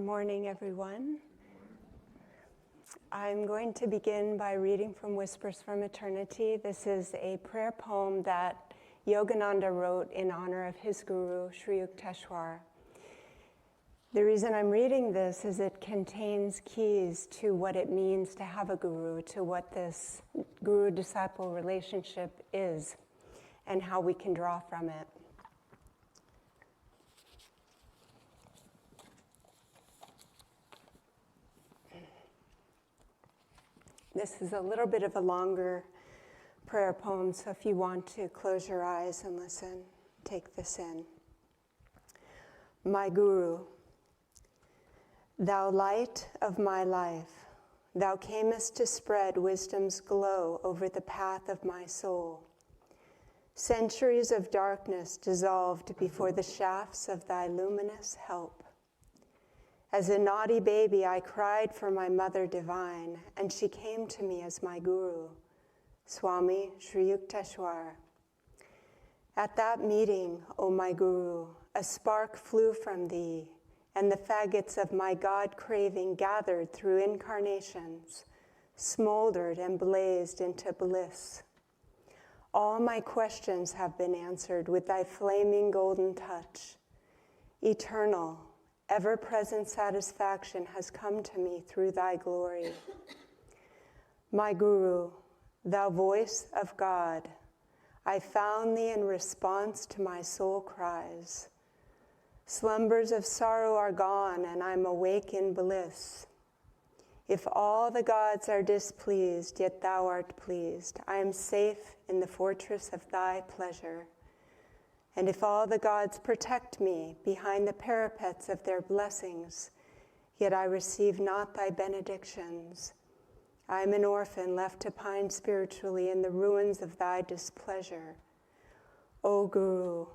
morning, everyone. I'm going to begin by reading from Whispers from Eternity. This is a prayer poem that Yogananda wrote in honor of his guru, Sri Yukteswar. The reason I'm reading this is it contains keys to what it means to have a guru, to what this guru-disciple relationship is, and how we can draw from it. This is a little bit of a longer prayer poem, so if you want to close your eyes and listen, take this in. My Guru, thou light of my life, thou camest to spread wisdom's glow over the path of my soul. Centuries of darkness dissolved before the shafts of thy luminous help. As a naughty baby, I cried for my mother divine, and she came to me as my guru, Swami Sri Yukteswar. At that meeting, O my guru, a spark flew from thee, and the faggots of my God-craving gathered through incarnations, smoldered and blazed into bliss. All my questions have been answered with thy flaming golden touch. Eternal, ever-present satisfaction has come to me through thy glory. My Guru, thou voice of God, I found thee in response to my soul cries. Slumbers of sorrow are gone, and I'm awake in bliss. If all the gods are displeased, yet thou art pleased, I am safe in the fortress of thy pleasure. And if all the gods protect me behind the parapets of their blessings, yet I receive not thy benedictions, I am an orphan left to pine spiritually in the ruins of thy displeasure. O Guru,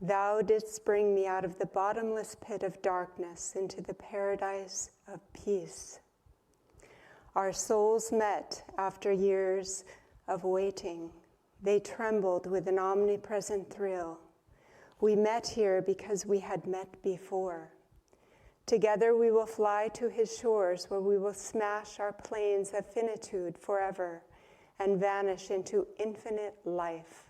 thou didst bring me out of the bottomless pit of darkness into the paradise of peace. Our souls met after years of waiting. They trembled with an omnipresent thrill. We met here because we had met before. Together we will fly to his shores where we will smash our planes of finitude forever and vanish into infinite life.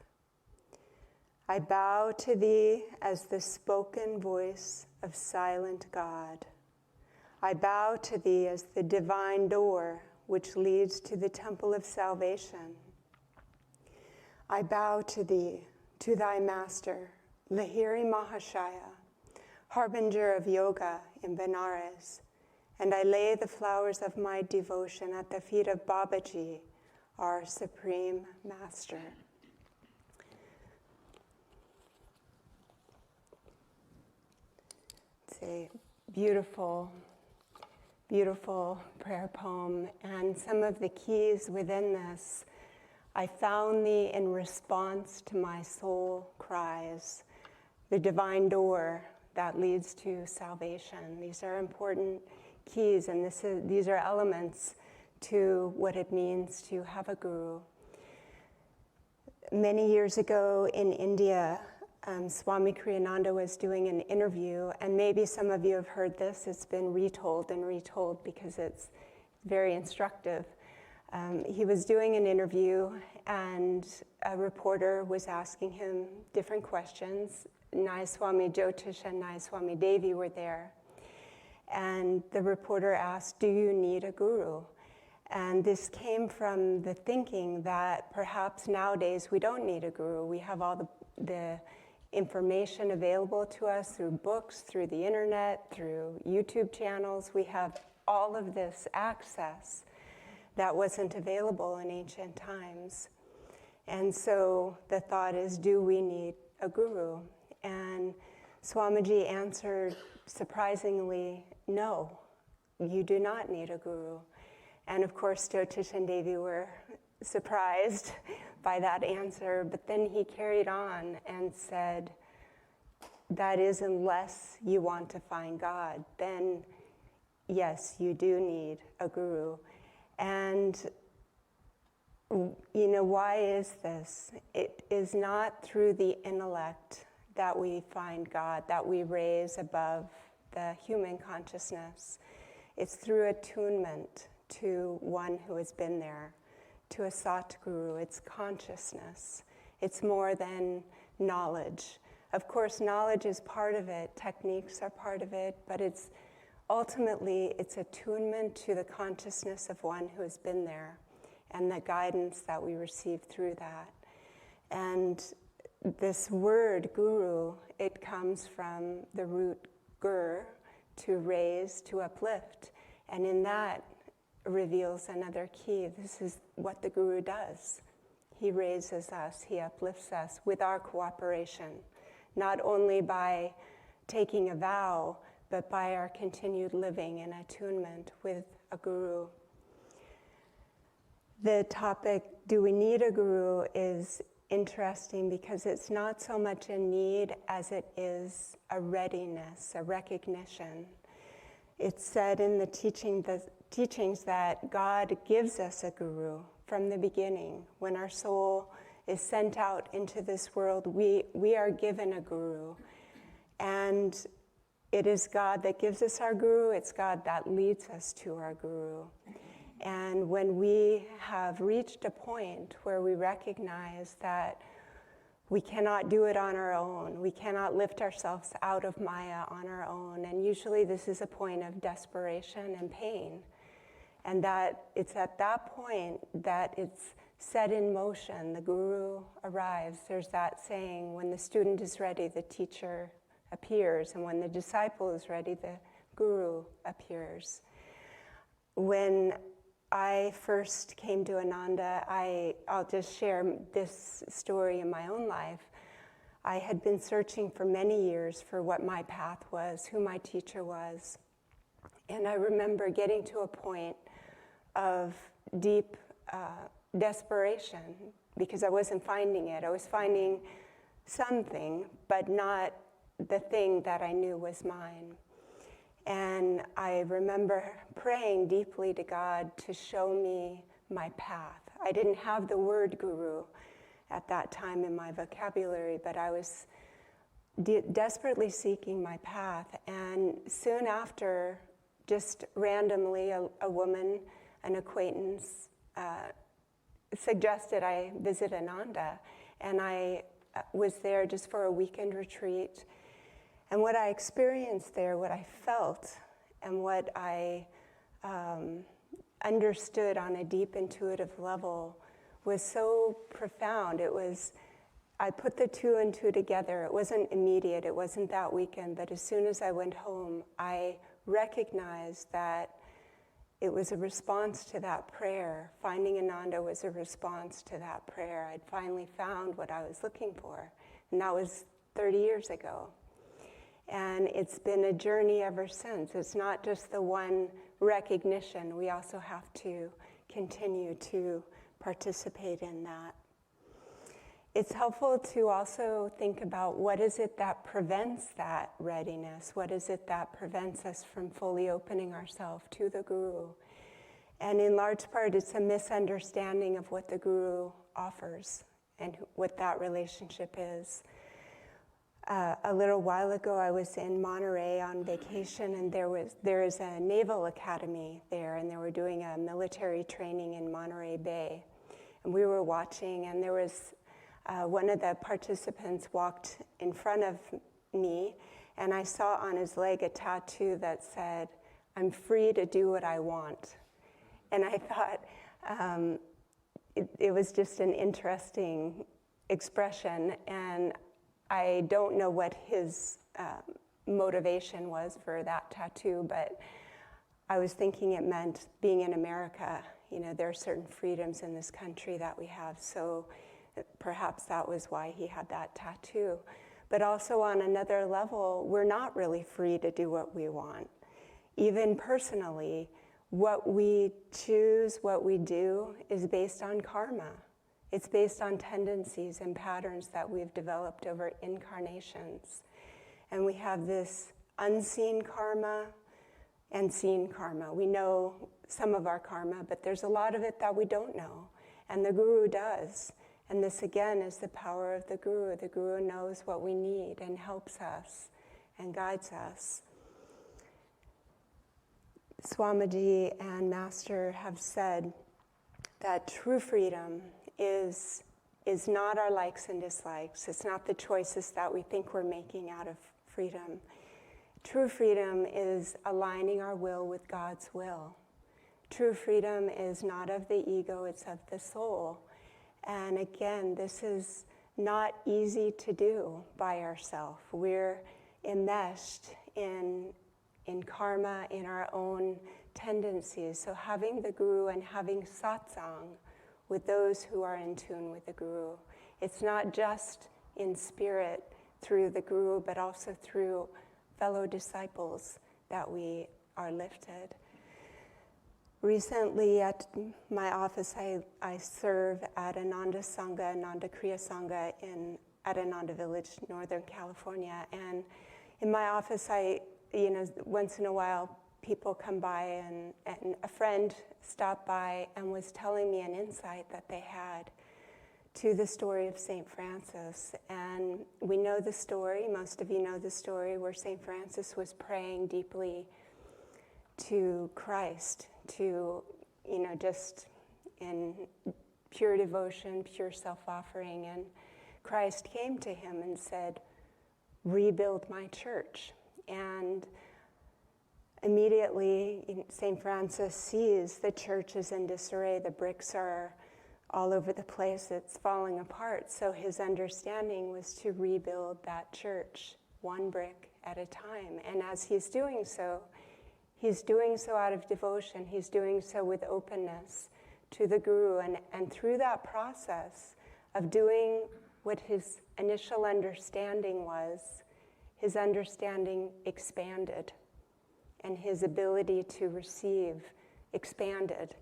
I bow to thee as the spoken voice of silent God. I bow to thee as the divine door which leads to the temple of salvation. I bow to thee, to thy master, Lahiri Mahashaya, harbinger of yoga in Benares, and I lay the flowers of my devotion at the feet of Babaji, our supreme master. It's a beautiful, beautiful prayer poem, and some of the keys within this. I found thee in response to my soul cries, the divine door that leads to salvation. These are important keys, and these are elements to what it means to have a guru. Many years ago in India, Swami Kriyananda was doing an interview, and maybe some of you have heard this. It's been retold and retold because it's very instructive. He was doing an interview, and a reporter was asking him different questions. Nai Swami Jyotish and Nai Swami Devi were there. And the reporter asked, do you need a guru? And this came from the thinking that perhaps nowadays we don't need a guru. We have all the information available to us through books, through the internet, through YouTube channels. We have all of this access that wasn't available in ancient times. And so the thought is, do we need a guru? And Swamiji answered surprisingly, no, you do not need a guru. And of course, Jyotish and Devi were surprised by that answer, but then he carried on and said, that is, unless you want to find God, then yes, you do need a guru. And you know, why is this? It is not through the intellect that we find God, that we raise above the human consciousness. It's through attunement to one who has been there, to a Satguru. It's consciousness. It's more than knowledge. Of course, knowledge is part of it, techniques are part of it, but it's attunement to the consciousness of one who has been there and the guidance that we receive through that. And this word, guru, it comes from the root gur, to raise, to uplift. And in that reveals another key. This is what the guru does. He raises us, he uplifts us with our cooperation, not only by taking a vow, but by our continued living in attunement with a guru. The topic, do we need a guru, is interesting because it's not so much a need as it is a readiness, a recognition. It's said in the teachings that God gives us a guru from the beginning. When our soul is sent out into this world, we are given a guru. And it is God that gives us our guru. It's God that leads us to our guru. And when we have reached a point where we recognize that we cannot do it on our own, we cannot lift ourselves out of Maya on our own, and usually this is a point of desperation and pain, and that it's at that point that it's set in motion, the guru arrives. There's that saying, when the student is ready, the teacher appears, and when the disciple is ready, the guru appears. When I first came to Ananda, I'll just share this story in my own life. I had been searching for many years for what my path was, who my teacher was. And I remember getting to a point of deep desperation because I wasn't finding it. I was finding something, but not the thing that I knew was mine. And I remember praying deeply to God to show me my path. I didn't have the word guru at that time in my vocabulary, but I was desperately seeking my path. And soon after, just randomly, a woman, an acquaintance, suggested I visit Ananda. And I was there just for a weekend retreat. And what I experienced there, what I felt, and what I understood on a deep intuitive level was so profound. I put the two and two together. It wasn't immediate, it wasn't that weekend, but as soon as I went home, I recognized that it was a response to that prayer. Finding Ananda was a response to that prayer. I'd finally found what I was looking for, and that was 30 years ago. And it's been a journey ever since. It's not just the one recognition. We also have to continue to participate in that. It's helpful to also think about what is it that prevents that readiness? What is it that prevents us from fully opening ourselves to the Guru? And in large part, it's a misunderstanding of what the Guru offers and what that relationship is. A little while ago, I was in Monterey on vacation, and there is a naval academy there, and they were doing a military training in Monterey Bay. And we were watching, and there was one of the participants walked in front of me, and I saw on his leg a tattoo that said, "I'm free to do what I want." And I thought it was just an interesting expression, and I don't know what his motivation was for that tattoo, but I was thinking it meant being in America. You know, there are certain freedoms in this country that we have, so perhaps that was why he had that tattoo. But also on another level, we're not really free to do what we want. Even personally, what we choose, what we do, is based on karma. It's based on tendencies and patterns that we've developed over incarnations. And we have this unseen karma and seen karma. We know some of our karma, but there's a lot of it that we don't know. And the Guru does. And this, again, is the power of the Guru. The Guru knows what we need and helps us and guides us. Swamiji and Master have said that true freedom is not our likes and dislikes. It's not the choices that we think we're making out of freedom. True freedom is aligning our will with God's will. True freedom is not of the ego, it's of the soul. And again, this is not easy to do by ourselves. We're enmeshed in karma, in our own tendencies. So having the Guru and having satsang with those who are in tune with the Guru. It's not just in spirit through the Guru, but also through fellow disciples that we are lifted. Recently at my office, I serve at Ananda Sangha, Ananda Kriya Sangha at Ananda Village, Northern California. And in my office, once in a while, people come by and a friend stopped by and was telling me an insight that they had to the story of St. Francis. And we know the story, most of you know the story, where St. Francis was praying deeply to Christ, to, just in pure devotion, pure self-offering. And Christ came to him and said, rebuild my church. And immediately, St. Francis sees the church is in disarray. The bricks are all over the place. It's falling apart. So his understanding was to rebuild that church one brick at a time. And as he's doing so out of devotion. He's doing so with openness to the Guru. And through that process of doing what his initial understanding was, his understanding expanded. And his ability to receive expanded.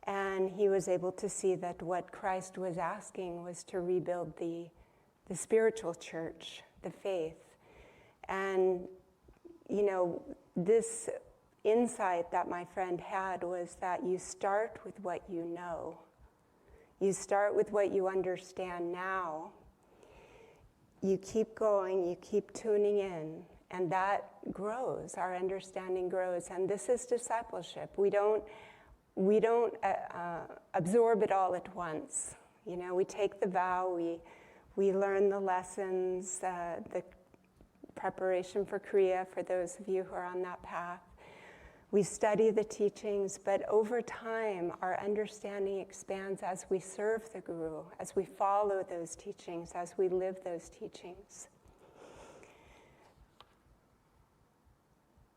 And he was able to see that what Christ was asking was to rebuild the spiritual church, the faith. And, this insight that my friend had was that you start with what you know. You start with what you understand now. You keep going, you keep tuning in. And that grows, our understanding grows. And this is discipleship. We don't absorb it all at once. We take the vow, we learn the lessons, the preparation for Kriya, for those of you who are on that path. We study the teachings, but over time, our understanding expands as we serve the Guru, as we follow those teachings, as we live those teachings.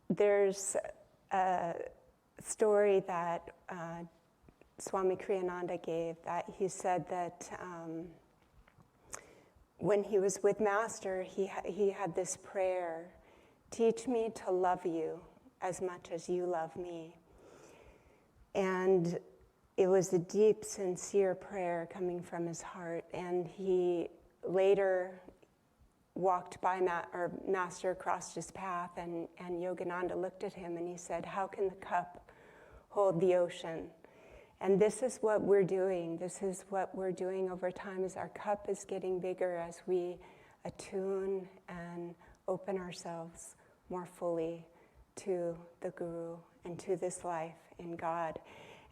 There's a story that Swami Kriyananda gave, that he said that when he was with Master, he had this prayer, teach me to love you as much as you love me. And it was a deep, sincere prayer coming from his heart. And he later walked by Master, crossed his path, and Yogananda looked at him and he said, how can the cup hold the ocean? And this is what we're doing. This is what we're doing over time, as our cup is getting bigger as we attune and open ourselves more fully to the Guru and to this life in God.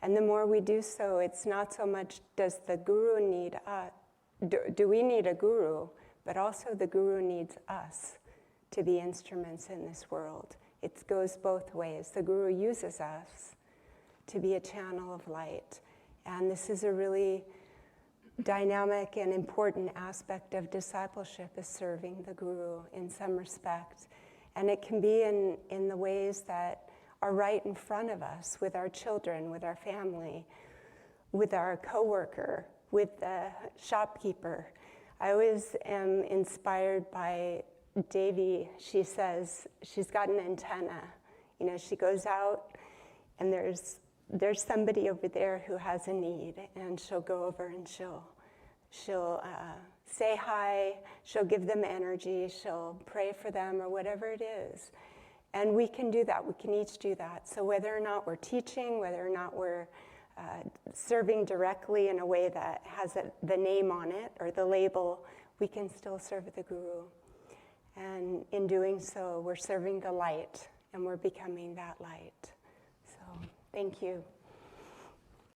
And the more we do so, it's not so much does the Guru need us, do we need a Guru, but also the Guru needs us to be instruments in this world. It goes both ways. The Guru uses us to be a channel of light. And this is a really dynamic and important aspect of discipleship, is serving the Guru in some respect. And it can be in the ways that are right in front of us, with our children, with our family, with our coworker, with the shopkeeper. I always am inspired by Devi. She says she's got an antenna. She goes out and there's somebody over there who has a need, and she'll go over and she'll say hi, she'll give them energy, she'll pray for them, or whatever it is. And we can do that. We can each do that. So whether or not we're teaching, whether or not we're serving directly in a way that has the name on it or the label, we can still serve the Guru. And in doing so, we're serving the light, and we're becoming that light Thank you.